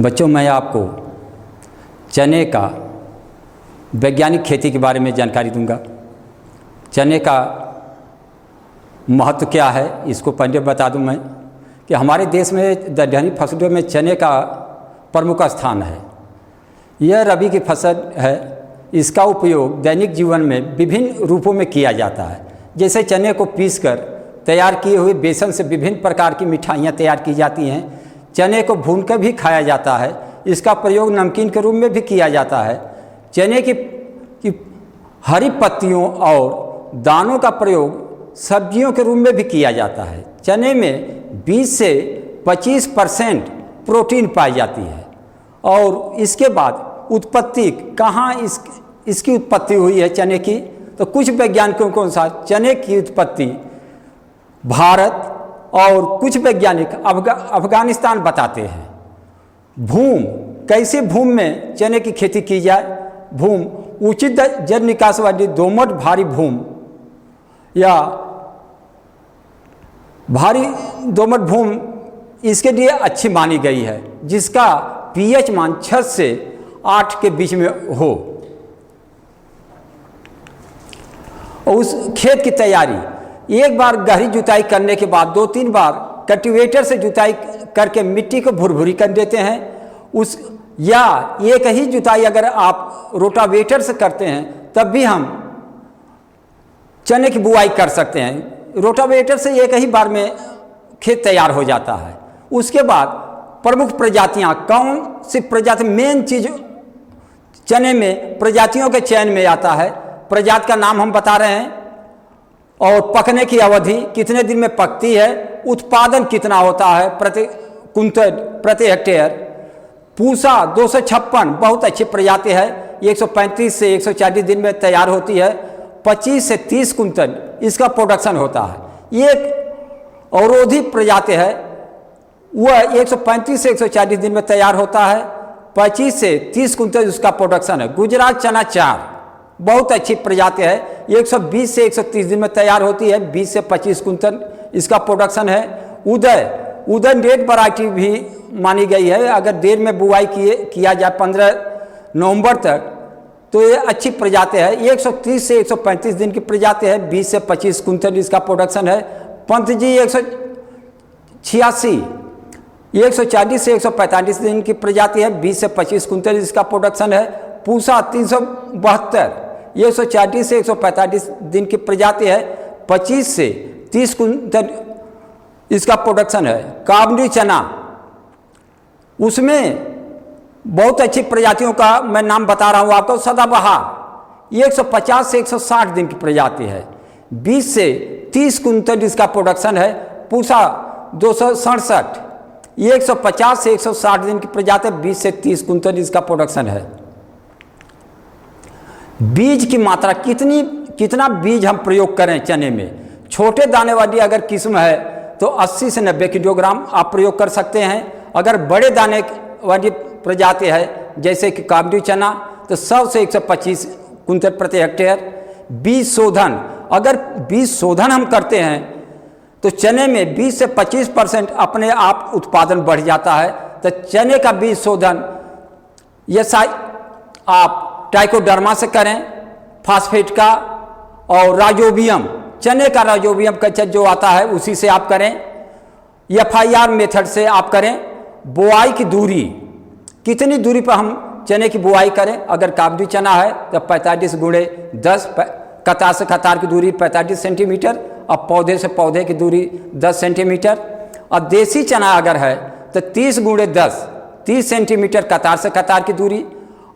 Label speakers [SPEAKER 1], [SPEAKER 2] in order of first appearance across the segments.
[SPEAKER 1] बच्चों, मैं आपको चने का वैज्ञानिक खेती के बारे में जानकारी दूंगा। चने का महत्व क्या है इसको पहले बता दूं मैं कि हमारे देश में दलहनी फसलों में चने का प्रमुख स्थान है। यह रबी की फसल है। इसका उपयोग दैनिक जीवन में विभिन्न रूपों में किया जाता है। जैसे चने को पीसकर तैयार किए हुए बेसन से विभिन्न प्रकार की मिठाइयाँ तैयार की जाती हैं। चने को भूनकर भी खाया जाता है। इसका प्रयोग नमकीन के रूप में भी किया जाता है। चने की हरी पत्तियों और दानों का प्रयोग सब्जियों के रूप में भी किया जाता है। चने में 20 से 25% प्रोटीन पाई जाती है। और इसके बाद उत्पत्ति कहाँ इसकी उत्पत्ति हुई है चने की, तो कुछ वैज्ञानिकों के अनुसार चने की उत्पत्ति भारत और कुछ वैज्ञानिक अफगानिस्तान बताते हैं। भूमि, कैसे भूमि में चने की खेती की जाए। भूमि, उचित जल निकास वाली दोमट भारी भूमि या भारी दोमट भूमि इसके लिए अच्छी मानी गई है, जिसका पीएच मान 6 से 8 के बीच में हो। और उस खेत की तैयारी, एक बार गहरी जुताई करने के बाद 2-3 बार कल्टीवेटर से जुताई करके मिट्टी को भुरभुरी कर देते हैं। या एक ही जुताई अगर आप रोटावेटर से करते हैं तब भी हम चने की बुआई कर सकते हैं। रोटावेटर से एक ही बार में खेत तैयार हो जाता है। उसके बाद प्रमुख प्रजातियां, कौन सी प्रजाति, मेन चीज चने में प्रजातियों के चयन में आता है। प्रजाति का नाम हम बता रहे हैं और पकने की अवधि, कितने दिन में पकती है, उत्पादन कितना होता है प्रति कुंतल प्रति हेक्टेयर। पूसा 256 बहुत अच्छी प्रजाति है, 135 से 140 दिन में तैयार होती है। 25 से 30 कुंतल इसका प्रोडक्शन होता है। एक अवरोधी प्रजाति है, वह 135 से 140 दिन में तैयार होता है। 25 से 30 कुंतल उसका प्रोडक्शन है। गुजरात चना 4 बहुत अच्छी प्रजाति है, 120 से 130 दिन में तैयार होती है। 20 से 25 कुंतल इसका प्रोडक्शन है। उदय डेट वैरायटी भी मानी गई है। अगर देर में बुआई किया जाए 15 नवंबर तक तो ये अच्छी प्रजाति है। 130 से 135 दिन की प्रजाति है। 20 से 25 कुंतल इसका प्रोडक्शन है। पंत जी 186, 140 से 145 दिन की प्रजाति है। 20 से 25 कुंतल इसका प्रोडक्शन है। पूसा 372, 140 से 145 दिन की प्रजाति है। 25 से 30 कुंतल इसका प्रोडक्शन है। काबली चना, उसमें बहुत अच्छी प्रजातियों का मैं नाम बता रहा हूँ आपको। सदाबहार 150 से 160 दिन की प्रजाति है। 20 से 30 कुंतल इसका प्रोडक्शन है। पूसा 267, 150 से 160 दिन की प्रजाति है। 20 से 30 कुंतल इसका प्रोडक्शन है। बीज की मात्रा, कितना बीज हम प्रयोग करें चने में। छोटे दाने वाली अगर किस्म है तो 80 से 90 किलोग्राम आप प्रयोग कर सकते हैं। अगर बड़े दाने वाली प्रजाति है जैसे कि काबली चना तो 100 से 125 कुंतल प्रति हेक्टेयर। बीज शोधन, अगर बीज शोधन हम करते हैं तो चने में 20 से 25% अपने आप उत्पादन बढ़ जाता है। तो चने का बीज शोधन आप ट्राइकोडर्मा से करें, फास्फेट का, और राइजोबियम, चने का राइजोबियम कल्चर जो आता है उसी से आप करें। FIR मेथड से आप करें। बुआई की दूरी, कितनी दूरी पर हम चने की बुआई करें। अगर काबली चना है तो 45 × 10, कतार से कतार की दूरी 45 सेंटीमीटर और पौधे से पौधे की दूरी 10 सेंटीमीटर। और देसी चना अगर है तो 30 × 10, 30 सेंटीमीटर कतार से कतार की दूरी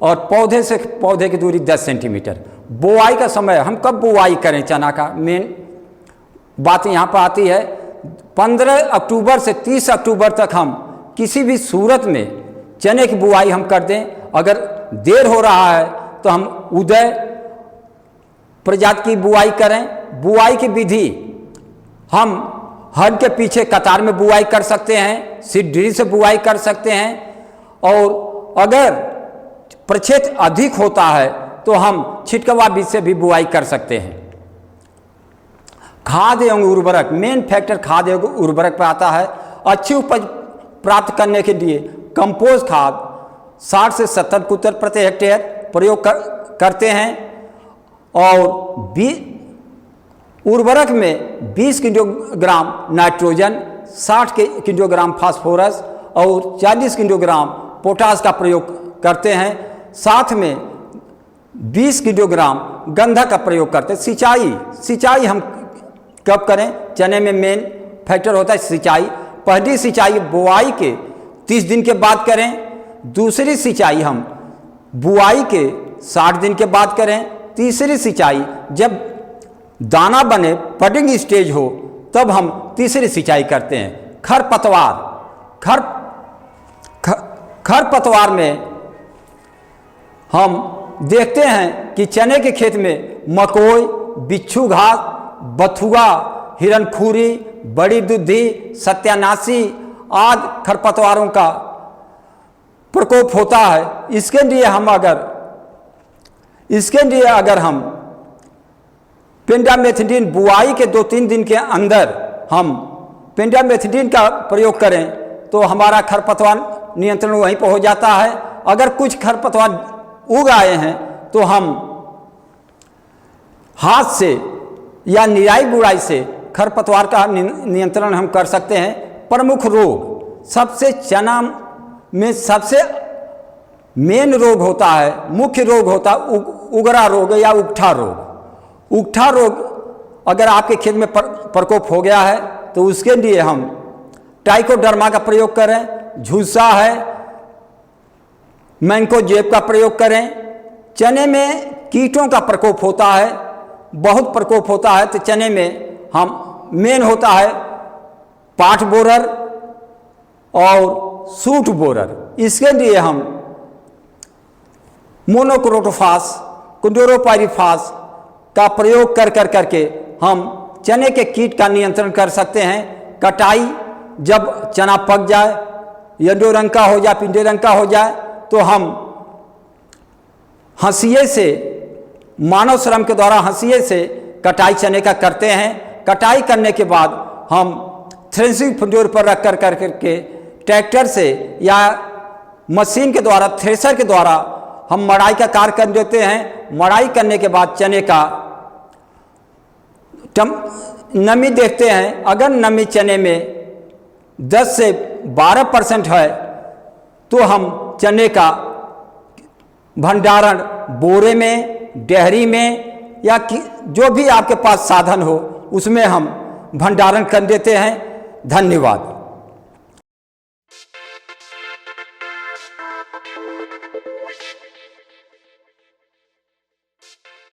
[SPEAKER 1] और पौधे से पौधे की दूरी 10 सेंटीमीटर। बुआई का समय, हम कब बुआई करें चना का, मेन बात यहाँ पर आती है। 15 अक्टूबर से 30 अक्टूबर तक हम किसी भी सूरत में चने की बुआई हम कर दें। अगर देर हो रहा है तो हम उदय प्रजाति की बुआई करें। बुआई की विधि, हम हर के पीछे कतार में बुआई कर सकते हैं, सीड ड्रिल से बुआई कर सकते हैं। और अगर प्रक्षेत्र अधिक होता है तो हम छिटकवा बीज से भी बुआई कर सकते हैं। खाद एवं उर्वरक, मेन फैक्टर खाद एवं उर्वरक पर आता है। अच्छी उपज प्राप्त करने के लिए कंपोस्ट खाद 60 से 70 कुंतल प्रति हेक्टेयर प्रयोग करते हैं और उर्वरक में 20 किलोग्राम नाइट्रोजन, 60 किलोग्राम फास्फोरस और 40 किलोग्राम पोटास का प्रयोग करते हैं। साथ में 20 किलोग्राम गंधक का प्रयोग करते हैं। सिंचाई हम कब करें? चने में मेन फैक्टर होता है सिंचाई। पहली सिंचाई बुआई के 30 दिन के बाद करें, दूसरी सिंचाई हम बुआई के 60 दिन के बाद करें, तीसरी सिंचाई जब दाना बने, पडिंग स्टेज हो, तब हम तीसरी सिंचाई करते हैं। खरपतवार में हम देखते हैं कि चने के खेत में मकोई, बिच्छू घास, बथुआ, हिरणखूरी, बड़ी दुधी, सत्यानाशी आदि खरपतवारों का प्रकोप होता है। इसके लिए अगर हम पेंडामेथिडीन बुआई के 2-3 दिन के अंदर हम पेंडामेथिडीन का प्रयोग करें तो हमारा खरपतवार नियंत्रण वहीं पर हो जाता है। अगर कुछ खरपतवार उग आए हैं तो हम हाथ से या निराई गुड़ाई से खरपतवार का नियंत्रण हम कर सकते हैं। प्रमुख रोग, चना में सबसे मेन रोग होता है, मुख्य रोग होता है उगरा रोग या उगठा रोग। उगठा रोग अगर आपके खेत में प्रकोप हो गया है तो उसके लिए हम ट्राइकोडर्मा का प्रयोग करें, झुलसा है, मैंकोजेब का प्रयोग करें। चने में कीटों का प्रकोप होता है, बहुत प्रकोप होता है, तो चने में हम मेन होता है पाठ बोरर और सूट बोरर। इसके लिए हम मोनोक्रोटोफास, क्लोरोपाइरीफास का प्रयोग करके हम चने के कीट का नियंत्रण कर सकते हैं। कटाई जब चना पक जाए, येलो रंग का हो जाए, पीले रंग का हो जाए, तो हम हंसिए से, मानव श्रम के द्वारा हंसिए से कटाई चने का करते हैं। कटाई करने के बाद हम थ्रेसिंग फ्लोर पर रख करके ट्रैक्टर से या मशीन के द्वारा, थ्रेसर के द्वारा हम मड़ाई का कार्य कर देते हैं। मड़ाई करने के बाद चने का नमी देखते हैं। अगर नमी चने में 10 से 12% है तो हम चने का भंडारण बोरे में, डेहरी में या जो भी आपके पास साधन हो उसमें हम भंडारण कर देते हैं। धन्यवाद।